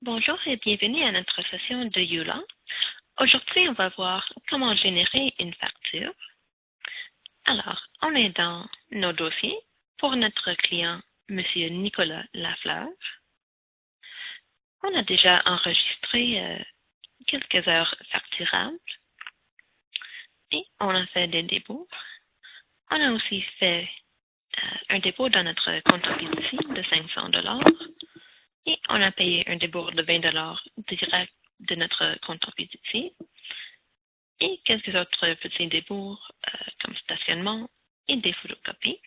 Bonjour et bienvenue à notre session de EULA. Aujourd'hui, on va voir comment générer une facture. Alors, on est dans nos dossiers pour notre client, M. Nicolas Lafleur. On a déjà enregistré quelques heures facturables et on a fait des dépôts. On a aussi fait un dépôt dans notre compte en fiducie de 500 $ et on a payé un dépôt de 20 $ direct de notre compte en fiducie et quelques autres petits dépôts comme stationnement et des photocopies.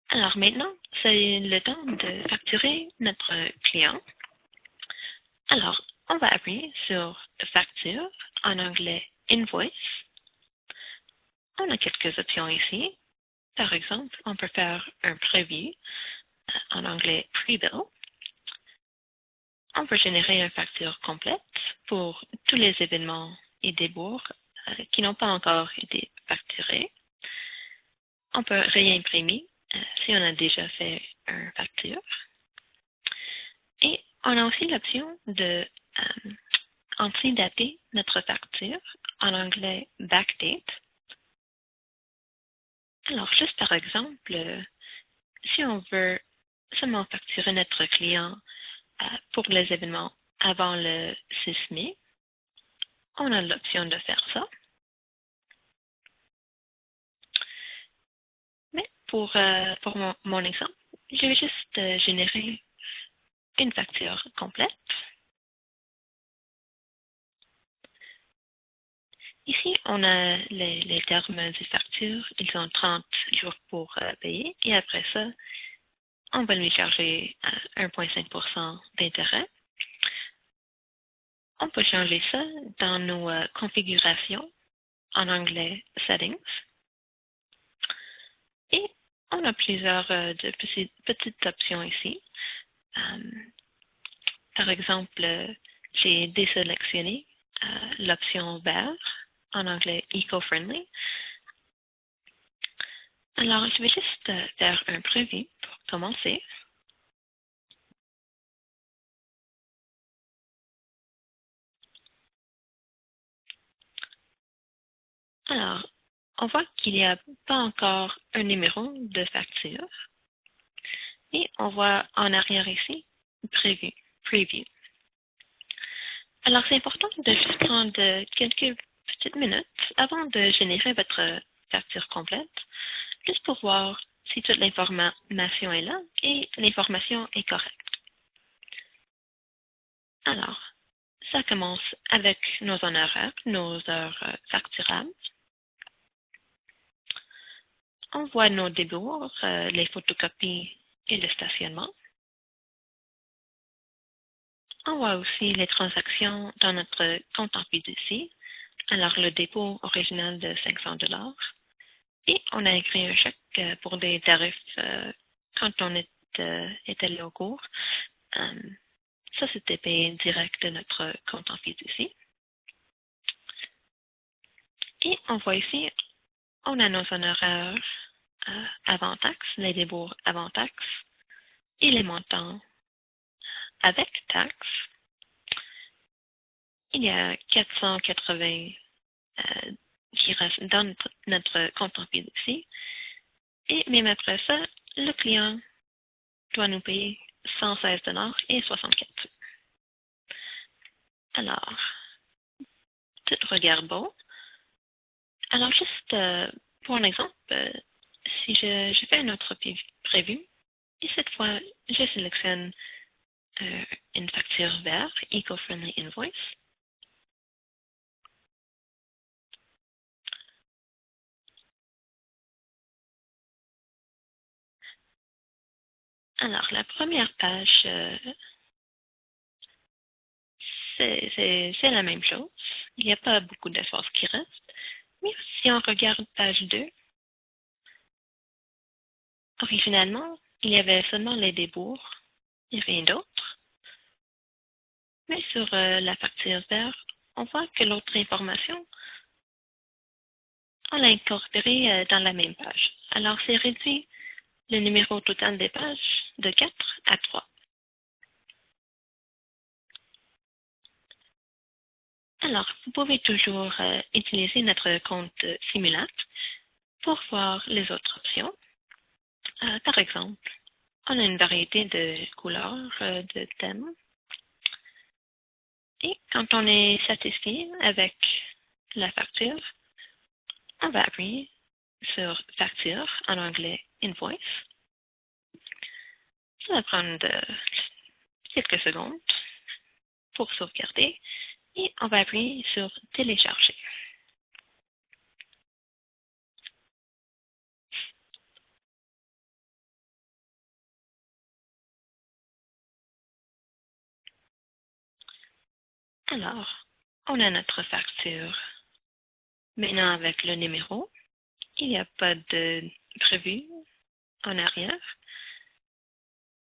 Alors maintenant, c'est le temps de facturer notre client. Alors, on va appuyer sur Facture, en anglais Invoice. On a quelques options ici. Par exemple, on peut faire un prévu, en anglais Pre-Bill. On peut générer une facture complète pour tous les événements et débours qui n'ont pas encore été facturés. On peut réimprimer si on a déjà fait une facture. Et on a aussi l'option de anti-dater notre facture, en anglais backdate. Alors, juste par exemple, si on veut seulement facturer notre client pour les événements avant le 6 mai, on a l'option de faire ça. Mais pour mon exemple, je vais juste générer une facture complète. Ici, on a les termes des factures. Ils ont 30 jours pour payer et après ça, on va lui charger 1,5% d'intérêt. On peut changer ça dans nos configurations, en anglais Settings. Et on a plusieurs de petites options ici. Par exemple, j'ai désélectionné l'option vert, en anglais Eco-Friendly. Alors, je vais juste faire un prévu pour commencer. Alors, on voit qu'il n'y a pas encore un numéro de facture. Et on voit en arrière ici, Preview. Alors, c'est important de juste prendre quelques petites minutes avant de générer votre facture complète, juste pour voir si toute l'information est là et l'information est correcte. Alors, ça commence avec nos honoraires, nos heures facturables. On voit nos débours, les photocopies et le stationnement. On voit aussi les transactions dans notre compte en fiducie. Alors, le dépôt original de 500 $. Et on a écrit un chèque pour des tarifs quand on est allé au cours. Ça, c'était payé direct de notre compte en fiducie. Et on voit ici, on a nos honoraires avant taxe, les débours avant taxe et les montants avec taxe. Il y a 480 qui restent dans notre compte en fiducie. Et même après ça, le client doit nous payer 116 $ et 64. Alors, tout regarde bon. Alors, juste pour un exemple, si je fais un autre prévu, et cette fois, je sélectionne une facture verte, Eco-Friendly Invoice. Alors, la première page, c'est la même chose. Il n'y a pas beaucoup d'espace qui reste. Mais si on regarde page 2, originalement, il y avait seulement les débours et rien d'autre. Mais sur la facture verte, on voit que l'autre information, on l'a incorporée dans la même page. Alors, c'est réduit le numéro total des pages de 4 à 3. Alors, vous pouvez toujours utiliser notre compte Simulacre pour voir les autres options. Par exemple, on a une variété de couleurs, de thèmes. Et quand on est satisfait avec la facture, on va appuyer sur Facture, en anglais Invoice. Ça va prendre quelques secondes pour sauvegarder et on va appuyer sur Télécharger. Alors, on a notre facture. Maintenant, avec le numéro, il n'y a pas de prévu en arrière.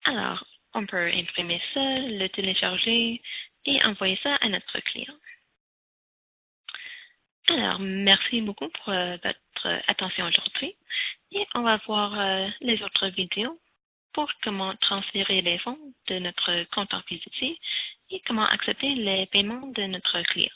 Alors, on peut imprimer ça, le télécharger et envoyer ça à notre client. Alors, merci beaucoup pour votre attention aujourd'hui et on va voir les autres vidéos pour comment transférer les fonds de notre compte en fiducie et comment accepter les paiements de notre client.